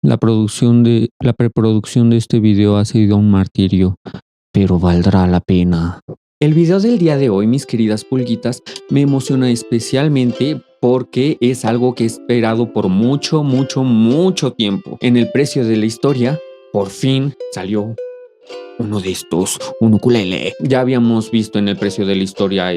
La preproducción de este video ha sido un martirio, pero valdrá la pena. El video del día de hoy, mis queridas pulguitas, me emociona especialmente porque es algo que he esperado por mucho tiempo. En el precio de la historia, por fin salió uno de estos, un ukulele. Ya habíamos visto en el precio de la historia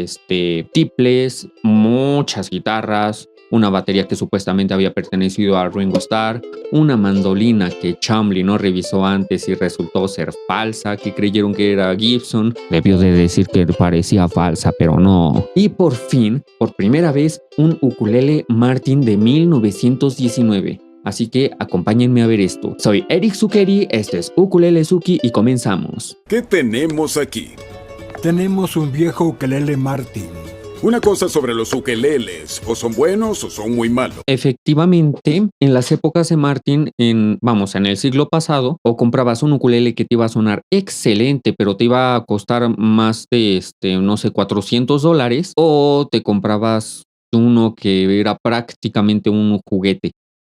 tiples, muchas guitarras, una batería que supuestamente había pertenecido a Ringo Starr, una mandolina que Chambly no revisó antes y resultó ser falsa, que creyeron que era Gibson. Debió de decir que parecía falsa, pero no. Y por fin, por primera vez, un ukulele Martin de 1919. Así que acompáñenme a ver esto. Soy Eric Zuccheri, este es Ukulele Zuki y comenzamos. ¿Qué tenemos aquí? Tenemos un viejo ukelele Martin. Una cosa sobre los ukeleles, o son buenos o son muy malos. Efectivamente, en las épocas de Martin, en el siglo pasado, o comprabas un ukulele que te iba a sonar excelente, pero te iba a costar más de, no sé, $400, o te comprabas uno que era prácticamente un juguete,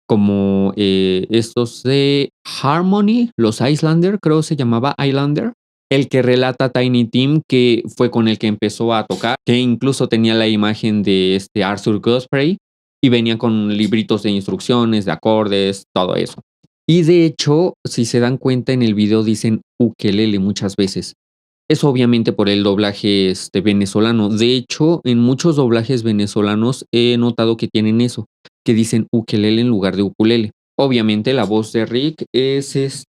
como estos de Harmony, los Islander, creo se llamaba Islander. El que relata Tiny Tim, que fue con el que empezó a tocar, que incluso tenía la imagen de Arthur Godfrey y venía con libritos de instrucciones, de acordes, todo eso. Y de hecho, si se dan cuenta en el video dicen ukelele muchas veces. Es obviamente por el doblaje venezolano. De hecho, en muchos doblajes venezolanos he notado que tienen eso, que dicen ukelele en lugar de ukulele. Obviamente la voz de Rick es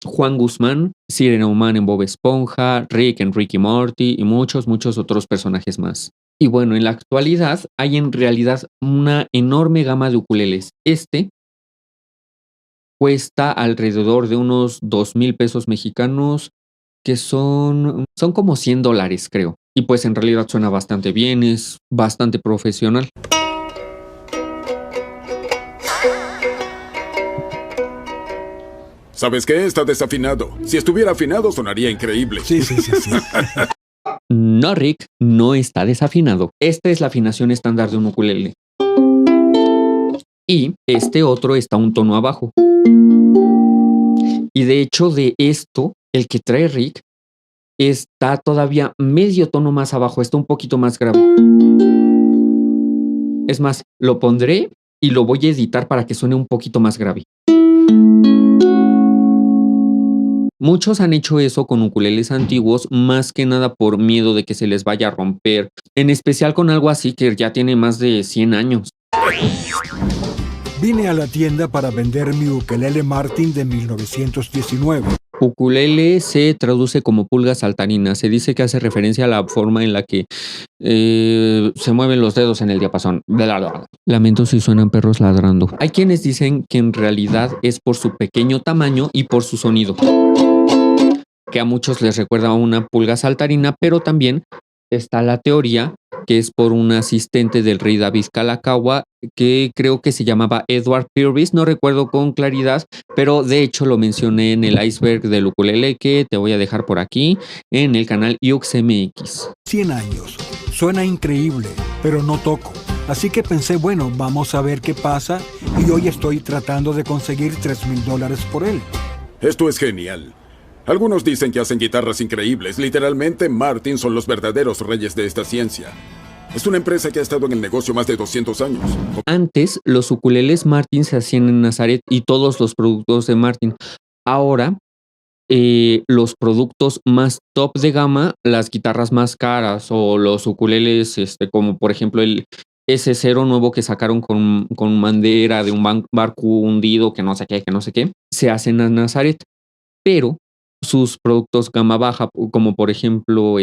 Juan Guzmán, Sirena Humana en Bob Esponja, Rick en Ricky Morty y muchos otros personajes más. Y bueno, en la actualidad hay en realidad una enorme gama de ukuleles. Cuesta alrededor de unos 2,000 pesos mexicanos, que son como $100, creo. Y pues en realidad suena bastante bien, es bastante profesional. ¿Sabes qué? Está desafinado. Si estuviera afinado sonaría increíble. Sí. No, Rick, no está desafinado. Esta es la afinación estándar de un ukulele. Y este otro está un tono abajo. Y de hecho de esto, el que trae Rick está todavía medio tono más abajo, está un poquito más grave. Es más, lo pondré y lo voy a editar para que suene un poquito más grave. Muchos han hecho eso con ukuleles antiguos, más que nada por miedo de que se les vaya a romper, en especial con algo así que ya tiene más de 100 años. Vine a la tienda para vender mi ukelele Martin de 1919. Ukulele se traduce como pulga saltarina. Se dice que hace referencia a la forma en la que se mueven los dedos en el diapasón. Lamento si suenan perros ladrando. Hay quienes dicen que en realidad es por su pequeño tamaño y por su sonido, que a muchos les recuerda a una pulga saltarina, pero también está la teoría que es por un asistente del rey David Kalakaua, que creo que se llamaba Edward Purvis, no recuerdo con claridad, pero de hecho lo mencioné en el iceberg del ukulele, que te voy a dejar por aquí en el canal UXMX. 100 años. Suena increíble, pero no toco. Así que pensé, bueno, vamos a ver qué pasa, y hoy estoy tratando de conseguir $3,000 por él. Esto es genial. Algunos dicen que hacen guitarras increíbles. Literalmente, Martin son los verdaderos reyes de esta ciencia. Es una empresa que ha estado en el negocio más de 200 años. Antes, los ukuleles Martin se hacían en Nazaret y todos los productos de Martin. Ahora, los productos más top de gama, las guitarras más caras o los ukuleles, como por ejemplo el S0 nuevo que sacaron con bandera de un barco hundido, que no sé qué, se hacen en Nazaret. Pero sus productos gama baja, como por ejemplo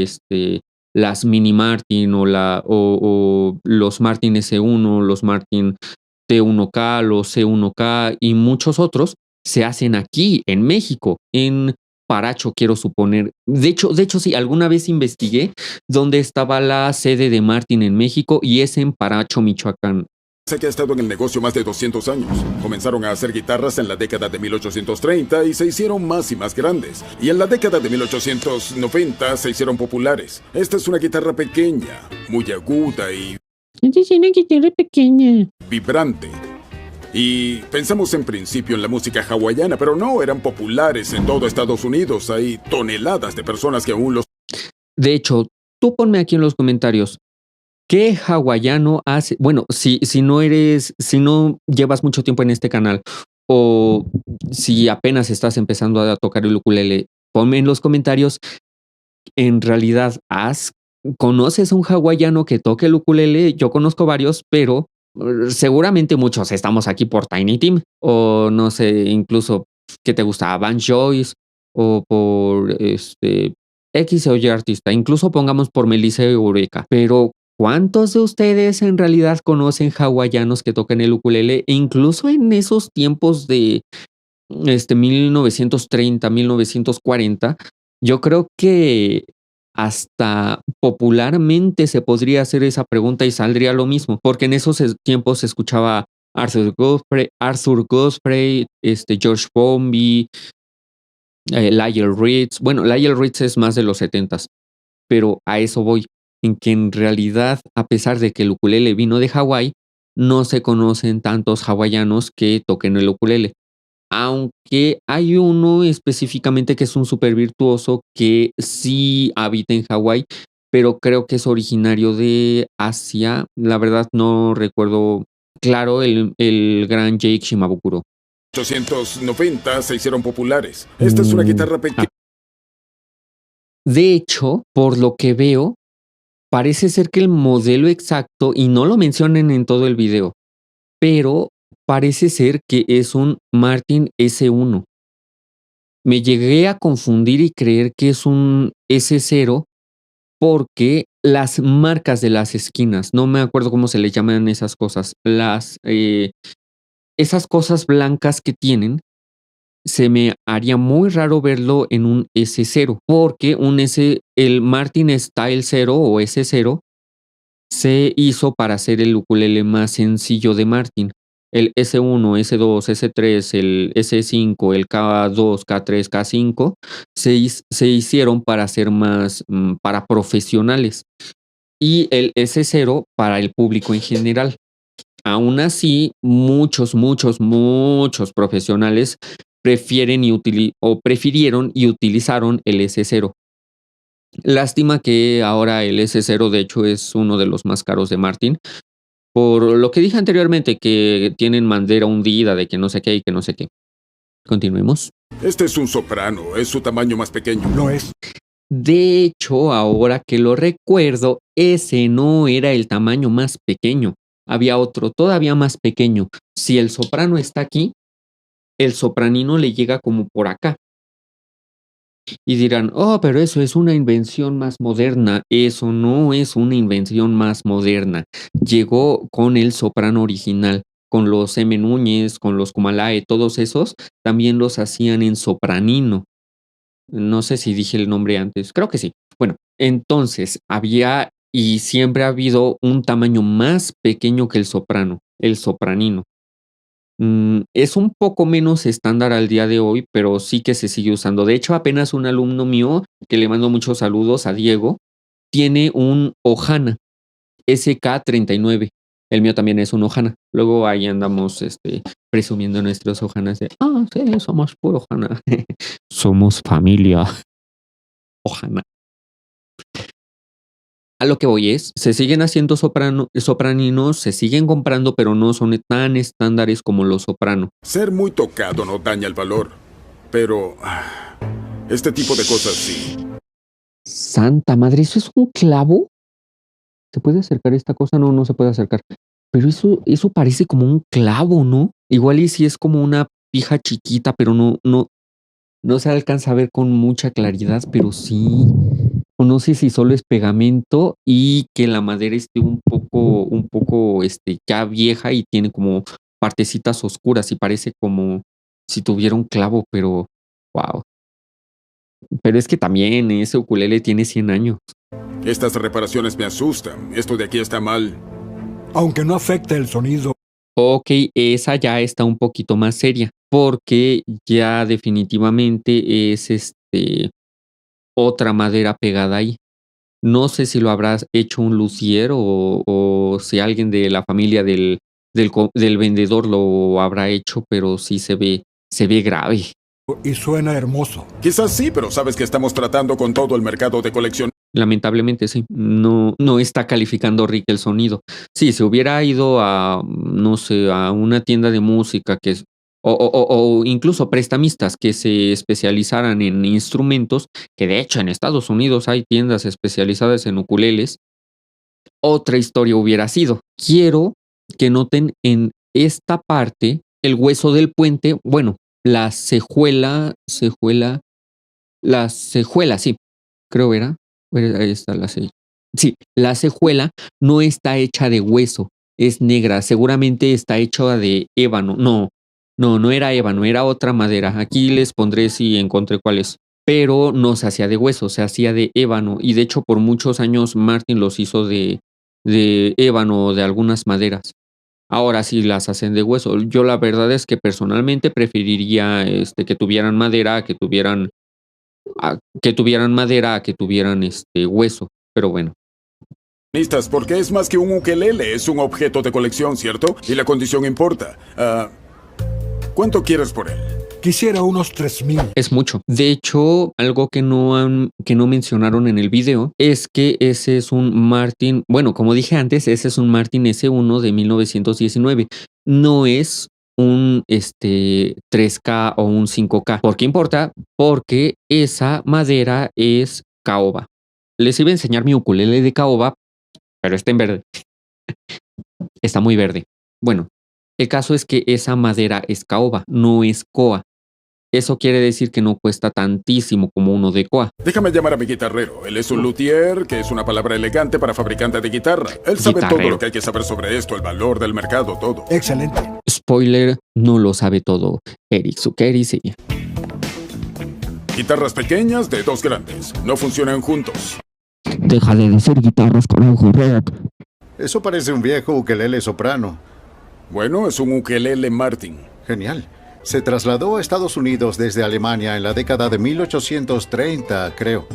las Mini Martin o los Martin S1, los Martin T1K, los C1K y muchos otros, se hacen aquí en México, en Paracho, quiero suponer. De hecho sí, alguna vez investigué dónde estaba la sede de Martin en México y es en Paracho, Michoacán. Sé que ha estado en el negocio más de 200 años. Comenzaron a hacer guitarras en la década de 1830 y se hicieron más y más grandes. Y en la década de 1890 se hicieron populares. Esta es una guitarra pequeña, muy aguda y Esta es una guitarra pequeña. vibrante. Y pensamos en principio en la música hawaiana, pero no, eran populares en todo Estados Unidos. Hay toneladas de personas que aún los... De hecho, tú ponme aquí en los comentarios, ¿qué hawaiano hace? Bueno, si no llevas mucho tiempo en este canal o si apenas estás empezando a tocar el ukulele, ponme en los comentarios, en realidad, ¿conoces a un hawaiano que toque el ukulele? Yo conozco varios, pero seguramente muchos estamos aquí por Tiny Tim o no sé, incluso que te gusta Van Joyce o por X o Y artista, incluso pongamos por Melissa Eureka, pero ¿cuántos de ustedes en realidad conocen hawaianos que toquen el ukulele? E incluso en esos tiempos de 1930, 1940, yo creo que hasta popularmente se podría hacer esa pregunta y saldría lo mismo, porque en esos tiempos se escuchaba Arthur Godfrey, George Bombi, Lyle Ritz. Bueno, Lyle Ritz es más de los 70s, pero a eso voy, en que en realidad, a pesar de que el ukulele vino de Hawái, no se conocen tantos hawaianos que toquen el ukulele. Aunque hay uno específicamente que es un súper virtuoso que sí habita en Hawái, pero creo que es originario de Asia. La verdad no recuerdo claro el gran Jake Shimabukuro. 890 se hicieron populares. Esta es una guitarra pequeña. De hecho, por lo que veo, parece ser que el modelo exacto, y no lo mencionen en todo el video, pero parece ser que es un Martin S1. Me llegué a confundir y creer que es un S0 porque las marcas de las esquinas, no me acuerdo cómo se le llaman esas cosas, esas cosas blancas que tienen, se me haría muy raro verlo en un S0, porque el Martin Style 0 o S0 se hizo para hacer el ukulele más sencillo de Martin. El S1, S2, S3, el S5, el K2, K3, K5 se hicieron para ser más para profesionales y el S0 para el público en general. Aún así, muchos profesionales prefirieron y utilizaron el S0. Lástima que ahora el S0 de hecho es uno de los más caros de Martin. Por lo que dije anteriormente, que tienen madera hundida, de que no sé qué y que no sé qué. Continuemos. Este es un soprano, es su tamaño más pequeño. Lo es. De hecho, ahora que lo recuerdo, ese no era el tamaño más pequeño. Había otro todavía más pequeño. Si el soprano está aquí, el sopranino le llega como por acá. Y dirán, oh, pero eso es una invención más moderna. Eso no es una invención más moderna. Llegó con el soprano original, con los M. Núñez, con los Kumalae, todos esos, también los hacían en sopranino. No sé si dije el nombre antes, creo que sí. Bueno, entonces había y siempre ha habido un tamaño más pequeño que el sopranino. Es un poco menos estándar al día de hoy, pero sí que se sigue usando. De hecho, apenas un alumno mío, que le mando muchos saludos a Diego, tiene un Ohana SK39. El mío también es un Ohana. Luego ahí andamos presumiendo nuestros Ohanas de, sí, somos puro Ohana. Somos familia. Ohana. A lo que voy es, se siguen haciendo sopraninos, se siguen comprando, pero no son tan estándares como los soprano. Ser muy tocado no daña el valor, pero este tipo de cosas sí. Santa madre, ¿eso es un clavo? ¿Se puede acercar esta cosa? No, no se puede acercar. Pero eso parece como un clavo, ¿no? Igual y si es como una pija chiquita, pero no se alcanza a ver con mucha claridad, pero sí. O no sé si solo es pegamento y que la madera esté un poco ya vieja y tiene como partecitas oscuras y parece como si tuviera un clavo, pero wow. Pero es que también ese ukulele tiene 100 años. Estas reparaciones me asustan. Esto de aquí está mal. Aunque no afecte el sonido. Ok, esa ya está un poquito más seria, porque ya definitivamente es otra madera pegada ahí. No sé si lo habrás hecho un luthier o si alguien de la familia del del vendedor lo habrá hecho, pero sí se ve grave. Y suena hermoso. Quizás sí, pero sabes que estamos tratando con todo el mercado de colección. Lamentablemente sí, no está calificando Rick el sonido. Sí, si hubiera ido a, no sé, a una tienda de música o incluso prestamistas que se especializaran en instrumentos, que de hecho en Estados Unidos hay tiendas especializadas en ukuleles, otra historia hubiera sido. Quiero que noten en esta parte el hueso del puente, bueno, la cejuela, sí, creo era. Ahí está la cejuela. Sí, la cejuela no está hecha de hueso, es negra, seguramente está hecha de ébano. No era ébano, era otra madera. Aquí les pondré si encontré cuál es. Pero no se hacía de hueso, se hacía de ébano. Y de hecho, por muchos años Martin los hizo de ébano o de algunas maderas. Ahora sí las hacen de hueso. Yo la verdad es que personalmente preferiría que tuvieran madera, que tuvieran madera, a que tuvieran hueso. Pero bueno. Porque es más que un ukelele, es un objeto de colección, ¿cierto? Y la condición importa. ¿Cuánto quieres por él? Quisiera unos 3,000. Es mucho. De hecho, algo que no mencionaron en el video es que ese es un Martin, bueno, como dije antes, ese es un Martin S1 de 1919. No es un 3K o un 5K. ¿Por qué importa? Porque esa madera es caoba. Les iba a enseñar mi ukulele de caoba, pero está en verde. Está muy verde. Bueno, el caso es que esa madera es caoba, no es coa. Eso quiere decir que no cuesta tantísimo como uno de coa. Déjame llamar a mi guitarrero. Él es un luthier, que es una palabra elegante para fabricante de guitarra. Él sabe todo lo que hay que saber sobre esto, el valor del mercado, todo. Excelente. Spoiler, no lo sabe todo. Eric Zuccheri sí. Guitarras pequeñas de 2 grandes. No funcionan juntos. Deja de decir guitarras, carajo, rock. Eso parece un viejo ukelele soprano. Bueno, es un ukelele Martin. Genial. Se trasladó a Estados Unidos desde Alemania en la década de 1830, creo.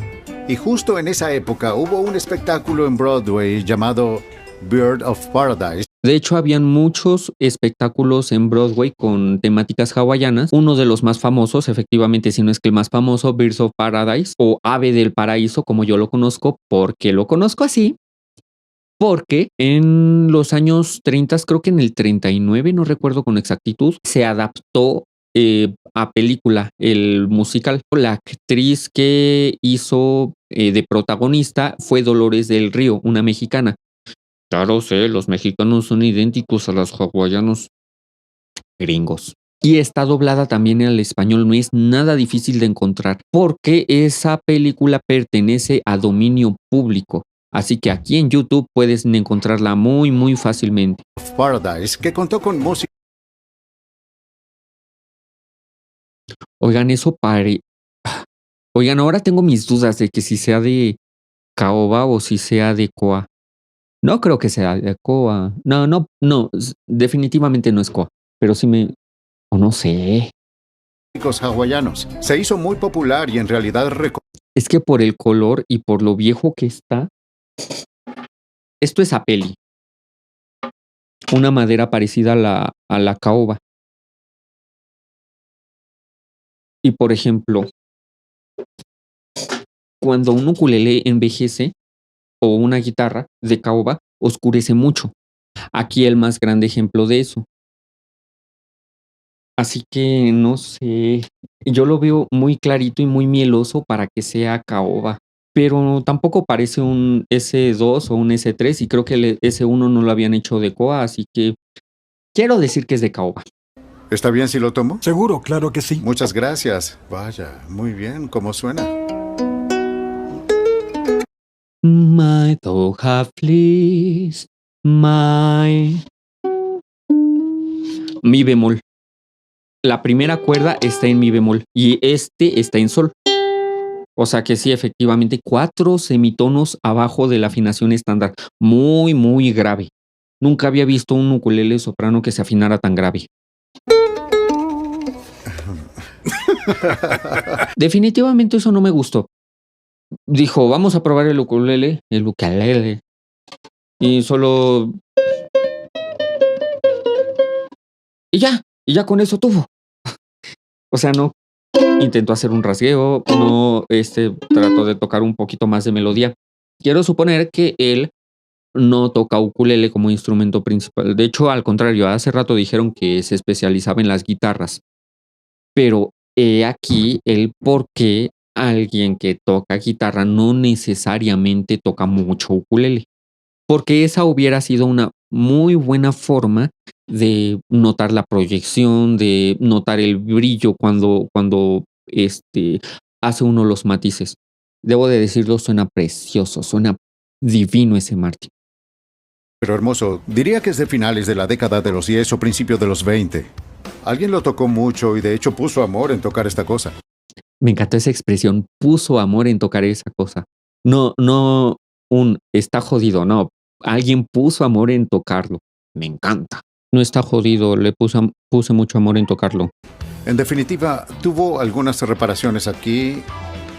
Y justo en esa época hubo un espectáculo en Broadway llamado Bird of Paradise. De hecho, habían muchos espectáculos en Broadway con temáticas hawaianas. Uno de los más famosos, efectivamente, si no es que el más famoso, Birds of Paradise o Ave del Paraíso, como yo lo conozco. ¿Por qué lo conozco así? Porque en los años 30, creo que en el 39, no recuerdo con exactitud, se adaptó a película el musical. La actriz que hizo de protagonista fue Dolores del Río, una mexicana. Claro, sé, los mexicanos son idénticos a los hawaianos gringos. Y está doblada también al español, no es nada difícil de encontrar, porque esa película pertenece a dominio público. Así que aquí en YouTube puedes encontrarla muy, muy fácilmente. Paradise, que contó con música. Oigan, Oigan, ahora tengo mis dudas de que si sea de caoba o si sea de coa. No creo que sea de coa. No, definitivamente no es coa. Pero sí o no sé. Hawaianos. Se hizo muy popular y en realidad es que por el color y por lo viejo que está, esto es apeli. Una madera parecida a la caoba. Y por ejemplo, cuando un ukulele envejece o una guitarra de caoba oscurece mucho. Aquí el más grande ejemplo de eso. Así que no sé, yo lo veo muy clarito y muy mieloso para que sea caoba, pero tampoco parece un S2 o un S3 y creo que el S1 no lo habían hecho de coa, así que quiero decir que es de caoba. ¿Está bien si lo tomo? Seguro, claro que sí. Muchas gracias. Vaya, muy bien, ¿cómo suena? My dog have fleas, mi bemol. La primera cuerda está en mi bemol y está en sol. O sea que sí, efectivamente, 4 semitonos abajo de la afinación estándar. Muy, muy grave. Nunca había visto un ukulele soprano que se afinara tan grave. Definitivamente eso no me gustó. Dijo, vamos a probar el ukulele. Y solo y ya con eso tuvo. O sea, no intentó hacer un rasgueo, no, trató de tocar un poquito más de melodía. Quiero suponer que él no toca ukulele como instrumento principal. De hecho, al contrario, hace rato dijeron que se especializaba en las guitarras. Pero he aquí el por qué alguien que toca guitarra no necesariamente toca mucho ukulele. Porque esa hubiera sido una muy buena forma de notar la proyección, de notar el brillo cuando hace uno los matices. Debo de decirlo, suena precioso, suena divino ese Martin. Pero hermoso, diría que es de finales de la década de los 10 o principios de los 20. Alguien lo tocó mucho y de hecho puso amor en tocar esta cosa. Me encantó esa expresión, puso amor en tocar esa cosa. No está jodido, no. Alguien puso amor en tocarlo. Me encanta. No está jodido, puse mucho amor en tocarlo. En definitiva, tuvo algunas reparaciones aquí.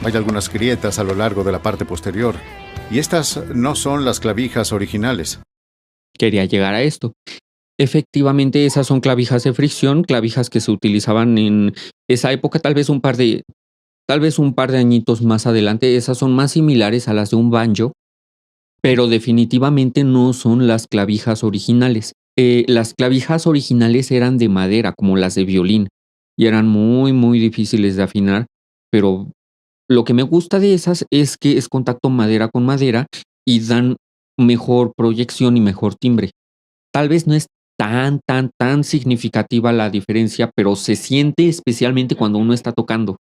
Hay algunas grietas a lo largo de la parte posterior. Y estas no son las clavijas originales. Quería llegar a esto. Efectivamente, esas son clavijas de fricción, clavijas que se utilizaban en esa época, tal vez un par de añitos más adelante. Esas son más similares a las de un banjo, pero definitivamente no son las clavijas originales. Las clavijas originales eran de madera, como las de violín, y eran muy, muy difíciles de afinar, pero lo que me gusta de esas es que es contacto madera con madera y dan mejor proyección y mejor timbre. Tal vez no es tan significativa la diferencia, pero se siente especialmente cuando uno está tocando.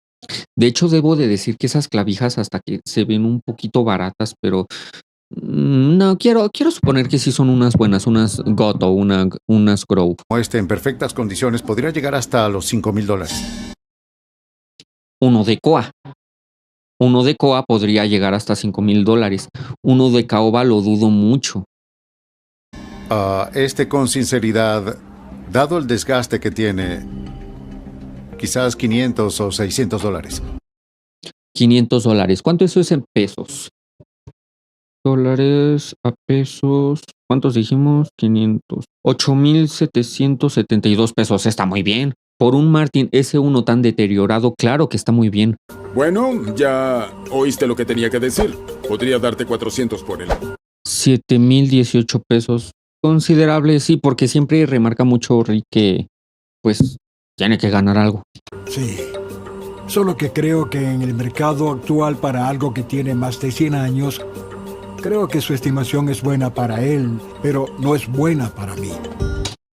De hecho, debo de decir que esas clavijas hasta que se ven un poquito baratas, pero no, quiero suponer que sí son unas buenas, unas Goto, unas Grove. Como este en perfectas condiciones podría llegar hasta los $5,000. Uno de Koa. Uno de Koa podría llegar hasta $5,000. Uno de Caoba lo dudo mucho. Con sinceridad, dado el desgaste que tiene, quizás $500 o $600. $500. ¿Cuánto eso es en pesos? Dólares a pesos. ¿Cuántos dijimos? 500. 8,772 pesos. Está muy bien. Por un Martin S1 tan deteriorado, claro que está muy bien. Bueno, ya oíste lo que tenía que decir. Podría darte 400 por él. 7,018 pesos. Considerable, sí, porque siempre remarca mucho Rick que, pues, tiene que ganar algo. Sí. Solo que creo que en el mercado actual para algo que tiene más de 100 años, creo que su estimación es buena para él, pero no es buena para mí.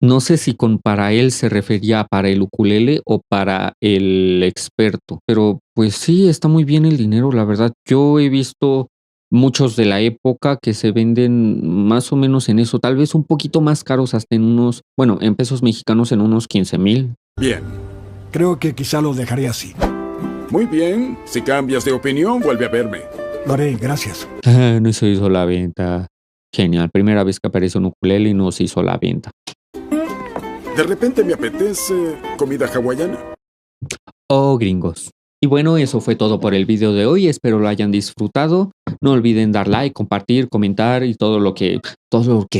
No sé si con para él se refería para el ukulele o para el experto, pero pues sí, está muy bien el dinero, la verdad. Yo he visto muchos de la época que se venden más o menos en eso, tal vez un poquito más caros hasta en pesos mexicanos en unos 15,000. Bien. Creo que quizá lo dejaré así. Muy bien. Si cambias de opinión, vuelve a verme. Lo haré, gracias. No se hizo la venta. Genial, primera vez que aparece un ukulele y no se hizo la venta. De repente me apetece comida hawaiana. Oh, gringos. Y bueno, eso fue todo por el video de hoy. Espero lo hayan disfrutado. No olviden dar like, compartir, comentar y todo lo que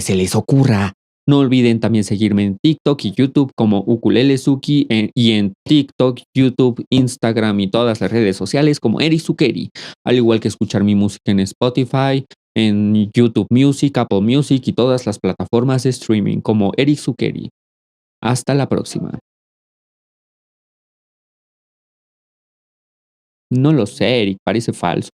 se les ocurra. No olviden también seguirme en TikTok y YouTube como Ukulelesuki y en TikTok, YouTube, Instagram y todas las redes sociales como Ericukeri. Al igual que escuchar mi música en Spotify, en YouTube Music, Apple Music y todas las plataformas de streaming como Ericukeri. Hasta la próxima. No lo sé, Eric, parece falso.